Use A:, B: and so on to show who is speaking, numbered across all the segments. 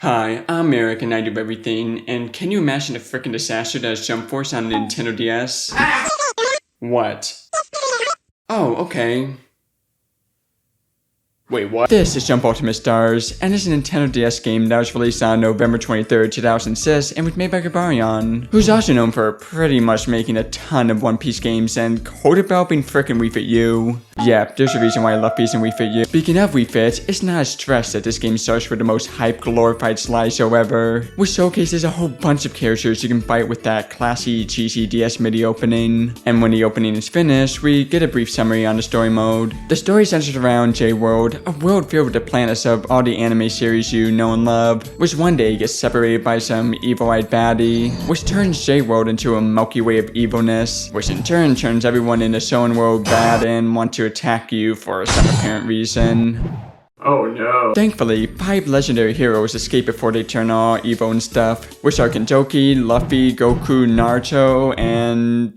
A: Hi, I'm Eric and I do everything, and can you imagine the frickin' disaster that is Jump Force on Nintendo DS? What? Oh, okay. Wait, what? This is Jump Ultimate Stars, and it's a Nintendo DS game that was released on November 23rd, 2006, and was made by Ganbarion, who's also known for pretty much making a ton of One Piece games and co-developing frickin' Wii Fit U. Yep, there's a reason why I love Piece and Wii Fit U. Speaking of Wii Fit, it's not a stretch that this game starts with the most hype glorified slideshow ever, which showcases a whole bunch of characters you can fight with that classy, cheesy DS MIDI opening. And when the opening is finished, we get a brief summary on the story mode. The story centers around J-World, a world filled with the planets of all the anime series you know and love, which one day gets separated by some evil-eyed baddie, which turns J-World into a Milky Way of evilness, which in turn turns everyone in the Shonen world bad and want to attack you for some apparent reason. Oh no. Thankfully, 5 legendary heroes escape before they turn all evil and stuff, which are Kentoki, Luffy, Goku, Naruto, and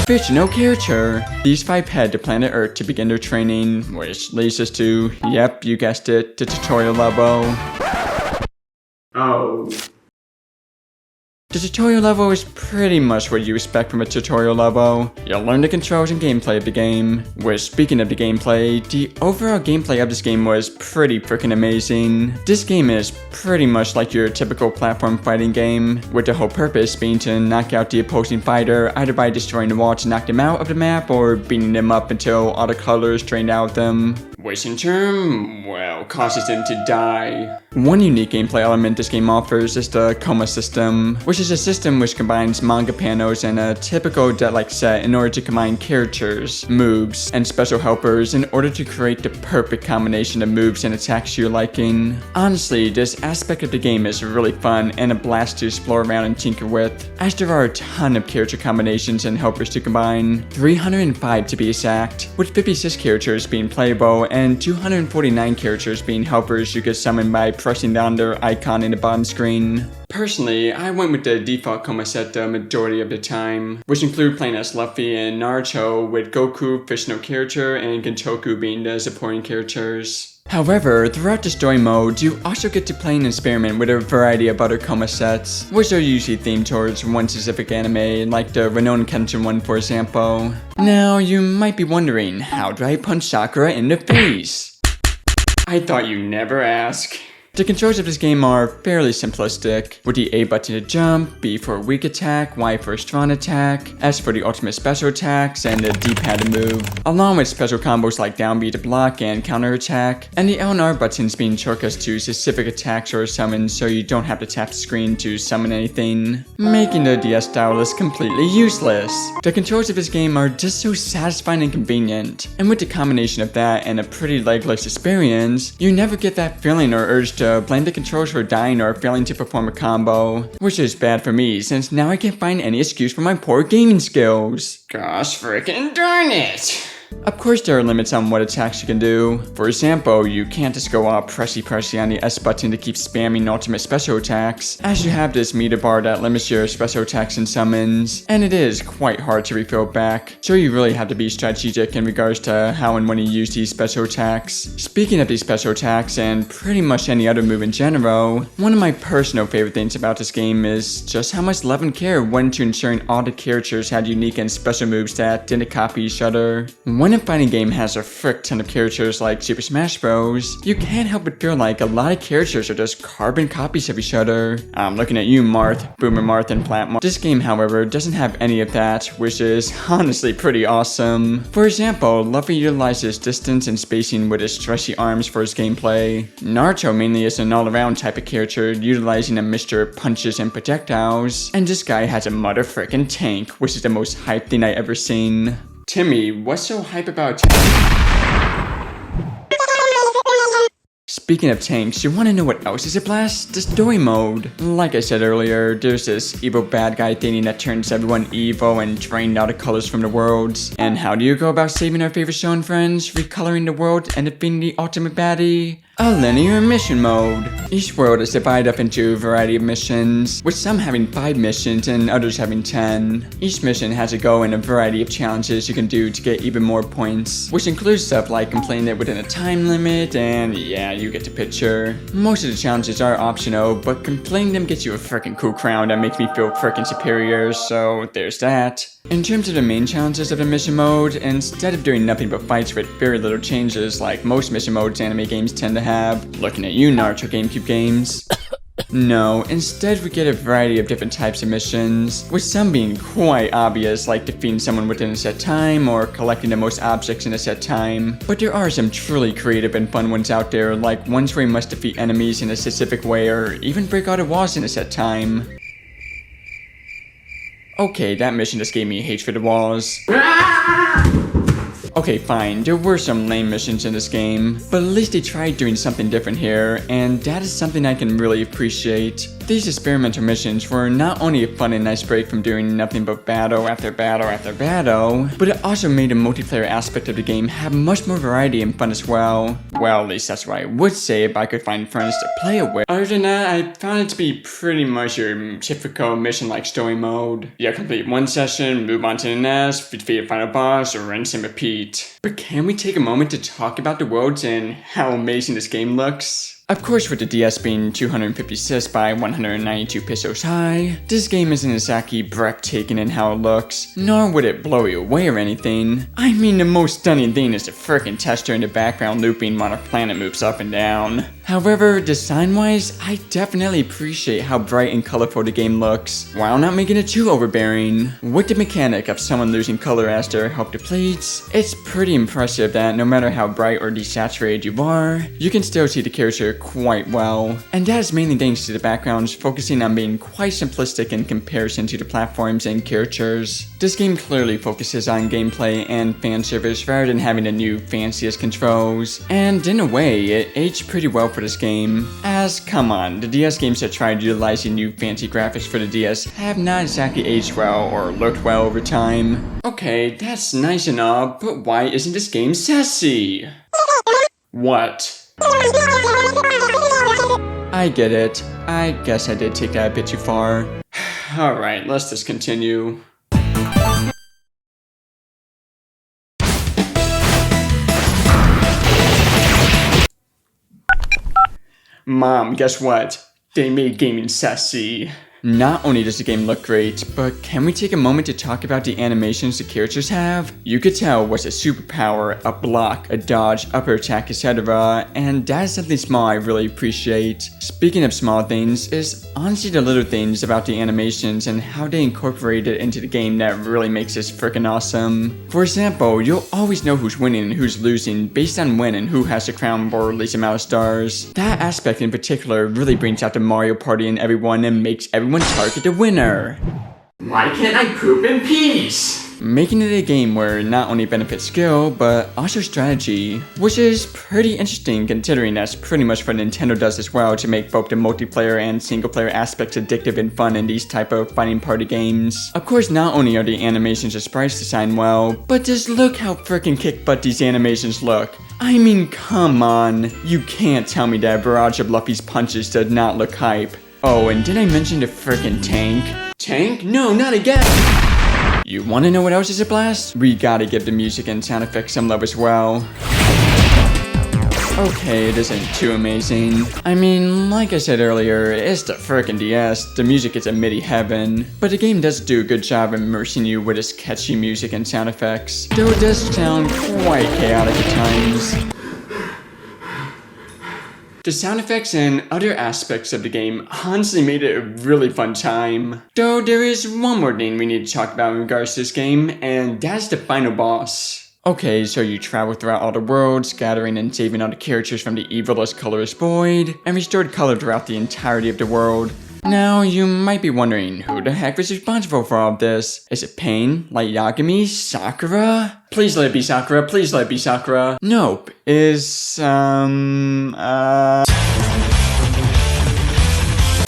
A: fictional character. These 5 head to planet Earth to begin their training, which leads us to, yep, you guessed it, the tutorial level. Oh. The tutorial level is pretty much what you expect from a tutorial level. You'll learn the controls and gameplay of the game. Which, speaking of the gameplay, the overall gameplay of this game was pretty freaking amazing. This game is pretty much like your typical platform fighting game, with the whole purpose being to knock out the opposing fighter either by destroying the wall to knock them out of the map or beating them up until all the colors drained out of them, which in turn, well, causes them to die. One unique gameplay element this game offers is the Koma system, which is a system which combines manga panels and a typical deck-like set in order to combine characters, moves, and special helpers in order to create the perfect combination of moves and attacks you're liking. Honestly, this aspect of the game is really fun and a blast to explore around and tinker with, as there are a ton of character combinations and helpers to combine, 305 to be exact, with 56 characters being playable and 249 characters being helpers you could summon by pressing down their icon in the bottom screen. Personally, I went with the default Koma set the majority of the time, which include playing as Luffy and Naruto, with Goku, fictional character, and Gentoku being the supporting characters. However, throughout the story mode, you also get to play and experiment with a variety of other Koma sets, which are usually themed towards one specific anime, like the Rurouni Kenshin one for example. Now, you might be wondering, how do I punch Sakura in the face? I thought you'd never ask. The controls of this game are fairly simplistic, with the A button to jump, B for a weak attack, Y for a strong attack, S for the ultimate special attacks, and the D-pad to move, along with special combos like down B to block and counter attack, and the L and R buttons being shortcuts to specific attacks or summons so you don't have to tap the screen to summon anything, making the DS stylus completely useless. The controls of this game are just so satisfying and convenient, and with the combination of that and a pretty legless experience, you never get that feeling or urge to blame the controls for dying or failing to perform a combo, which is bad for me since now I can't find any excuse for my poor gaming skills. Gosh frickin' darn it! Of course there are limits on what attacks you can do. For example, you can't just go all pressy on the S button to keep spamming ultimate special attacks, as you have this meter bar that limits your special attacks and summons, and it is quite hard to refill back, so you really have to be strategic in regards to how and when you use these special attacks. Speaking of these special attacks, and pretty much any other move in general, one of my personal favorite things about this game is just how much love and care went into ensuring all the characters had unique and special moves that didn't copy each other. When a fighting game has a frick ton of characters like Super Smash Bros., you can't help but feel like a lot of characters are just carbon copies of each other. I'm looking at you, Marth, Boomer Marth, and Plat Marth. This game, however, doesn't have any of that, which is honestly pretty awesome. For example, Luffy utilizes distance and spacing with his stretchy arms for his gameplay. Naruto mainly is an all-around type of character, utilizing a mixture of punches and projectiles. And this guy has a mother frickin' tank, which is the most hype thing I ever seen. Timmy, what's so hype about Speaking of tanks, you wanna know what else is a blast? The story mode. Like I said earlier, there's this evil bad guy thingy that turns everyone evil and drained all the colors from the worlds. And how do you go about saving our favorite shonen friends, recoloring the world, and defeating the ultimate baddie? A linear mission mode. Each world is divided up into a variety of missions, with some having 5 missions and others having 10. Each mission has a goal and a variety of challenges you can do to get even more points, which includes stuff like completing it within a time limit and yeah, you get the picture. Most of the challenges are optional, but completing them gets you a freaking cool crown that makes me feel freaking superior, so there's that. In terms of the main challenges of the mission mode, instead of doing nothing but fights with very little changes like most mission modes anime games tend to have, looking at you Naruto GameCube games. No, instead we get a variety of different types of missions, with some being quite obvious like defeating someone within a set time or collecting the most objects in a set time. But there are some truly creative and fun ones out there, like ones where you must defeat enemies in a specific way or even break out of walls in a set time. Okay, that mission just gave me a hate for the walls. Okay, fine, there were some lame missions in this game, but at least they tried doing something different here, and that is something I can really appreciate. These experimental missions were not only a fun and nice break from doing nothing but battle after battle after battle, but it also made the multiplayer aspect of the game have much more variety and fun as well. Well, at least that's what I would say if I could find friends to play it with. Other than that, I found it to be pretty much your typical mission-like story mode. You complete one session, move on to the next, defeat a final boss, or rinse and repeat. But can we take a moment to talk about the worlds and how amazing this game looks? Of course, with the DS being 256 by 192 pixels high, this game isn't exactly breathtaking in how it looks, nor would it blow you away or anything. I mean, the most stunning thing is the frickin' texture in the background looping while the planet moves up and down. However, design-wise, I definitely appreciate how bright and colorful the game looks, while not making it too overbearing. With the mechanic of someone losing color as their health depletes, it's pretty impressive that no matter how bright or desaturated you are, you can still see the character quite well. And that is mainly thanks to the backgrounds focusing on being quite simplistic in comparison to the platforms and characters. This game clearly focuses on gameplay and fan service rather than having the new fanciest controls, and in a way, it aged pretty well for this game. As, come on, the DS games that tried utilizing new fancy graphics for the DS have not exactly aged well or looked well over time. Okay, that's nice and all, but why isn't this game sassy? What? I get it. I guess I did take that a bit too far. Alright, let's just continue. Mom, guess what? They made gaming sassy. Not only does the game look great, but can we take a moment to talk about the animations the characters have? You could tell what's a superpower, a block, a dodge, upper attack, etc. And that is something small I really appreciate. Speaking of small things, it's honestly the little things about the animations and how they incorporate it into the game that really makes this freaking awesome. For example, you'll always know who's winning and who's losing based on when and who has the crown for least amount of stars. That aspect in particular really brings out the Mario Party in everyone and makes everyone target the winner. Why can't I poop in peace? Making it a game where not only benefits skill, but also strategy, which is pretty interesting considering that's pretty much what Nintendo does as well to make both the multiplayer and single player aspects addictive and fun in these type of fighting party games. Of course, not only are the animations and sprites designed well, but just look how freaking kick butt these animations look. I mean, come on, you can't tell me that a barrage of Luffy's punches does not look hype. Oh, and did I mention the frickin' tank? Tank? No, not again! You wanna know what else is a blast? We gotta give the music and sound effects some love as well. Okay, it isn't too amazing. I mean, like I said earlier, it's the frickin' DS, the music is a MIDI heaven, but the game does do a good job of immersing you with its catchy music and sound effects, though it does sound quite chaotic at times. The sound effects and other aspects of the game honestly made it a really fun time. Though there is one more thing we need to talk about in regards to this game, and that's the final boss. Okay, so you travel throughout all the worlds, gathering and saving all the characters from the evilest colorless void, and restored color throughout the entirety of the world. Now, you might be wondering, who the heck was responsible for all of this? Is it Pain? Light Yagami? Sakura? Please let it be Sakura, please let it be Sakura. Nope.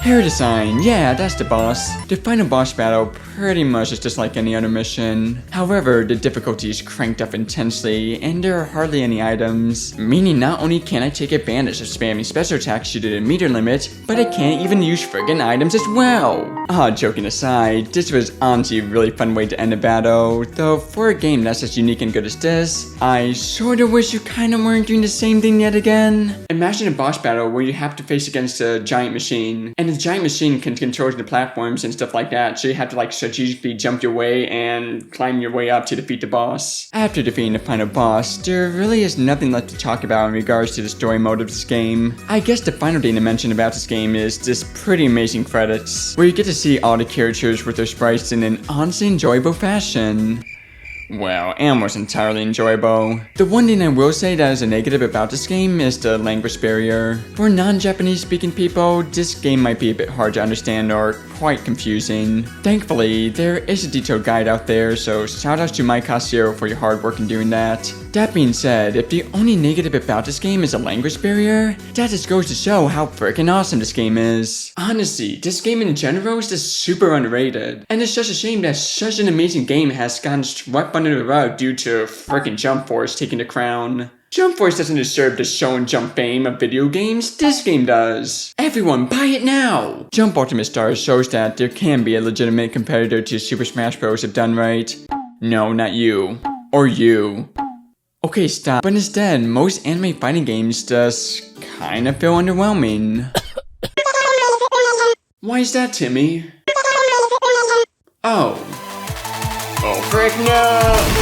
A: Hair design, yeah, that's the boss. The final boss battle pretty much just like any other mission. However, the difficulty is cranked up intensely, and there are hardly any items, meaning not only can I take advantage of spamming special attacks due to the meter limit, but I can't even use friggin' items as well. Joking aside, this was honestly a really fun way to end a battle, though for a game that's as unique and good as this, I sorta wish you kinda weren't doing the same thing yet again. Imagine a boss battle where you have to face against a giant machine, and the giant machine can control the platforms and stuff like that, so you have to like strategically jump your way and climb your way up to defeat the boss. After defeating the final boss, there really is nothing left to talk about in regards to the story mode of this game. I guess the final thing to mention about this game is this pretty amazing credits, where you get to see all the characters with their sprites in an honestly enjoyable fashion. Well, almost entirely enjoyable. The one thing I will say that is a negative about this game is the language barrier. For non-Japanese speaking people, this game might be a bit hard to understand or quite confusing. Thankfully, there is a detailed guide out there, so shoutouts to Mike Casio for your hard work in doing that. That being said, if the only negative about this game is a language barrier, that just goes to show how freaking awesome this game is. Honestly, this game in general is just super underrated, and it's just a shame that such an amazing game has gotten swept under the rug due to freaking Jump Force taking the crown. Jump Force doesn't deserve the Shonen Jump fame of video games, this game does. Everyone buy it now! Jump Ultimate Stars shows that there can be a legitimate competitor to Super Smash Bros. If done right. No, not you. Or you. Okay, stop. But instead, most anime fighting games just kinda feel underwhelming. Why is that, Timmy? Oh. Oh, frick no!